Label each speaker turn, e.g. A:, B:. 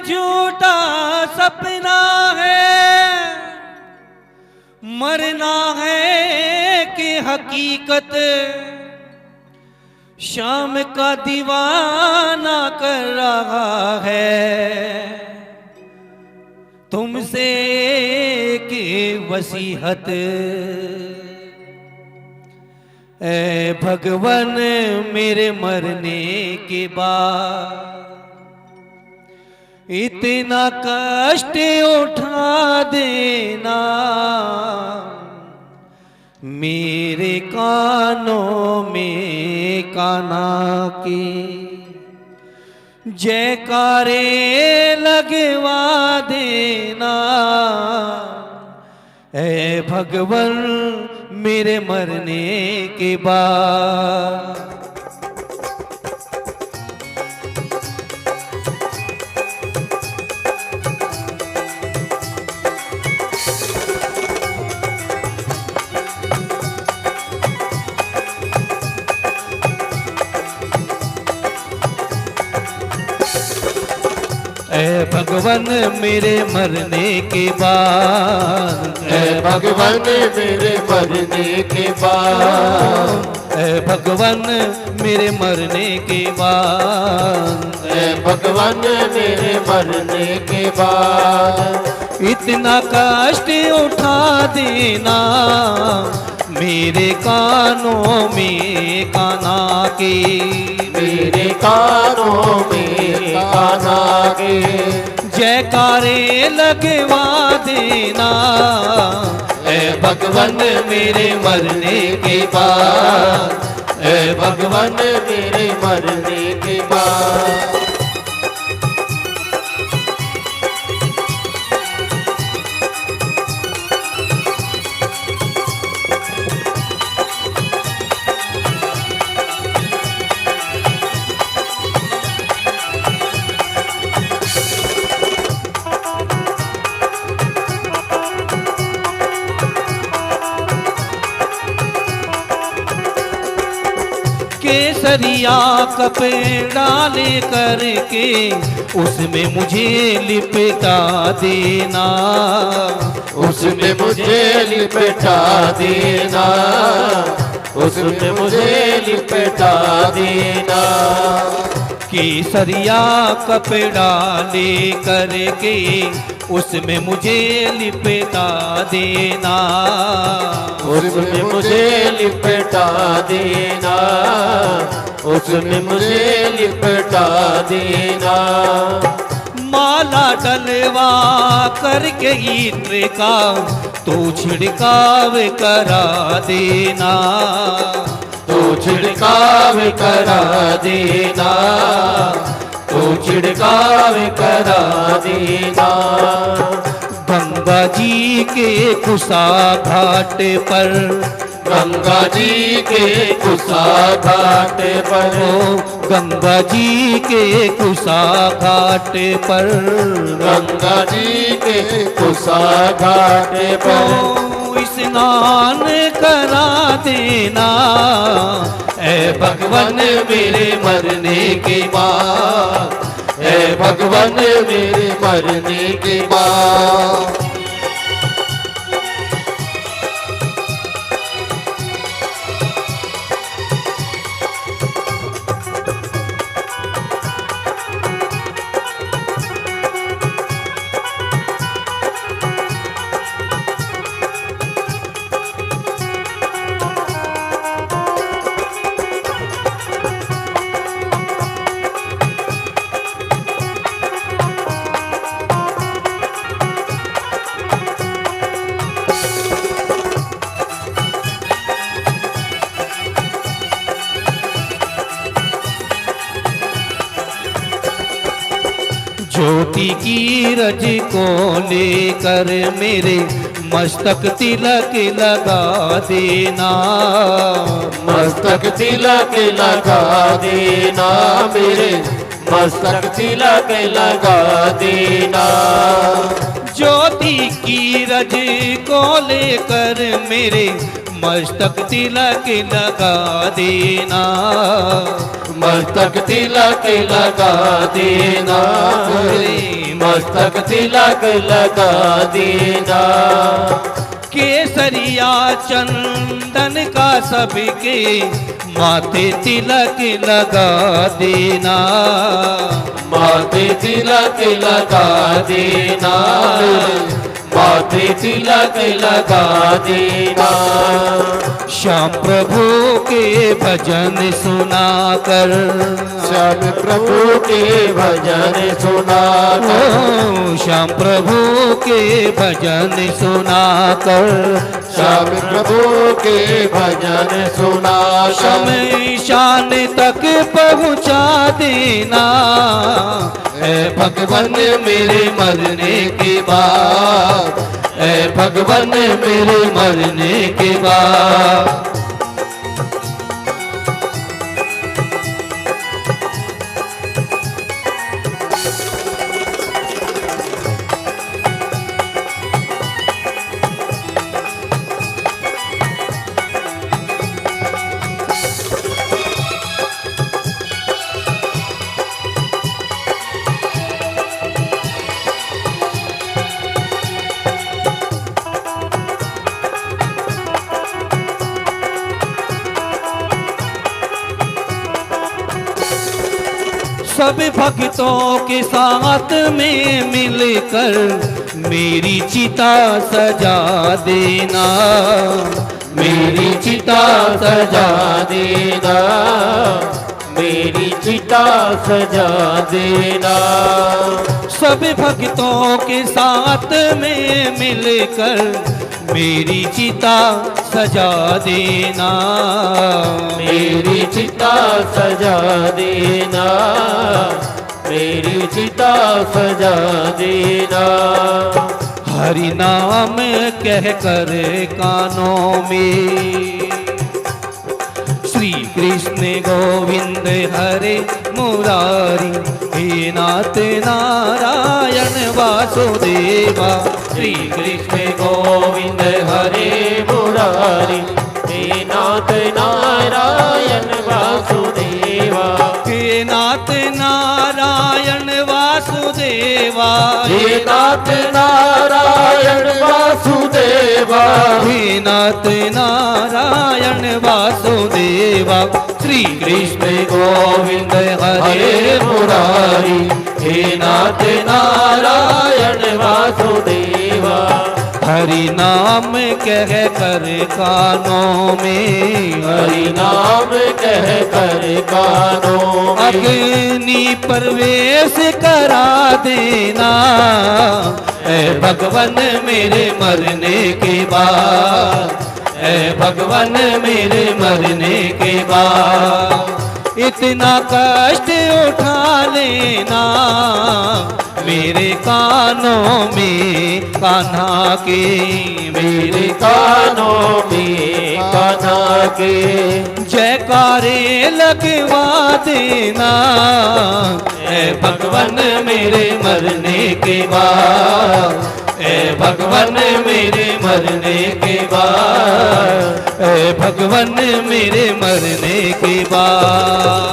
A: झूठा सपना है, मरना है कि हकीकत। शाम का दीवाना कर रहा है तुमसे कि वसीहत। ऐ भगवान मेरे मरने के बाद इतना कष्ट उठा देना, मेरे कानों में काना की जयकारे लगवा देना। ऐ भगवान मेरे मरने के बाद। ऐ भगवान मेरे मरने के बाद,
B: ऐ भगवान मेरे मरने के बाद,
A: ऐ भगवान मेरे मरने के बाद,
B: ऐ भगवान मेरे मरने के बाद
A: इतना कष्ट उठा देना, मेरे कानों में काना के,
B: मेरे कानों में काना के
A: जयकारे लगवा देना।
B: ऐ भगवान मेरे मरने के बाद, ऐ भगवान मेरे मरने के बाद।
A: केसरिया कपड़ा ले करके उसमें मुझे लिपटा देना,
B: उसमें मुझे लिपटा देना, उसमें मुझे लिपटा देना।
A: केसरिया कपड़ा ले करके उसमें मुझे लिपटा देना,
B: उसमें मुझे लिपटा देना, उसमें मुझे लिपटा देना।
A: माला डलवा करके ईत्र का तो छिड़काव करा देना,
B: तो छिड़काव करा देना, तो छिड़काव करा देना।
A: गंगा जी के कुसा घाट पर,
B: गंगा जी के कुसा घाट पर,
A: गंगा जी के कुसा घाट पर,
B: गंगा जी के कुसा घाट पर
A: स्नान करा देना। ऐ भगवान
B: मेरे मरने के बाद, ऐ भगवान मेरे मरने के बाद।
A: ज्योति की रज को लेकर मेरे मस्तक तिलक लगा देना,
B: मस्तक तिलक लगा देना, मेरे मस्तक तिलक लगा देना।
A: ज्योति की रज को लेकर मेरे मस्तक तिलक लगा देना,
B: मस्तक तिलक लगा देना,
A: मेरे
B: मस्तक तिलक लगा देना।
A: केसरिया चंदन का सबके माथे तिलक लगा देना।
B: माथे तिलक लगा देना, माथे तिलक लगा देना।
A: श्याम प्रभु के भजन सुनाकर,
B: श्याम प्रभु के भजन सुनाकर,
A: श्याम प्रभु के भजन सुनाकर,
B: श्याम प्रभु के भजन सुनाकर
A: शमशान तक पहुँचा देना। ऐ भगवान मेरे मरने के बाद, ऐ भगवान मेरे मरने के बाद। सब भक्तों के साथ में मिलकर मेरी चिता सजा देना।
B: मेरी चिता सजा देना, मेरी चिता सजा देना।
A: सब भक्तों के साथ में मिलकर मेरी चिता सजा देना।
B: मेरी चिता सजा देना, मेरी चिता सजा देना।
A: हरि नाम कह कर कानों में श्री कृष्ण गोविंद हरे मुरारी, हे नाथ नारायण वासुदेवा।
B: श्री कृष्ण गोविंद हरे मुरारी, हे नाथ नारायण वासुदेवा।
A: हे नाथ नारायण वासुदेवा,
B: हे नाथ नारायण वासुदेवा।
A: हे नाथ नारायण वासुदेवा। श्री कृष्ण गोविंद हरे
B: मुरारी, हे नाथ नारायण वासुदेवा।
A: हरि नाम कह कर कानों में,
B: हरि नाम कह कर कानों में
A: अग्नि प्रवेश करा देना। ऐ भगवान मेरे मरने के बाद, ऐ भगवान मेरे मरने के बाद। इतना कष्ट उठा लेना मेरे कानों में कान्हा के,
B: मेरे कानों में कान्हा के।
A: जयकारे लगवा देना। ऐ भगवान मेरे मरने के बाद, ऐ भगवान मेरे मरने के बाद, ऐ भगवान मेरे मरने के बाद।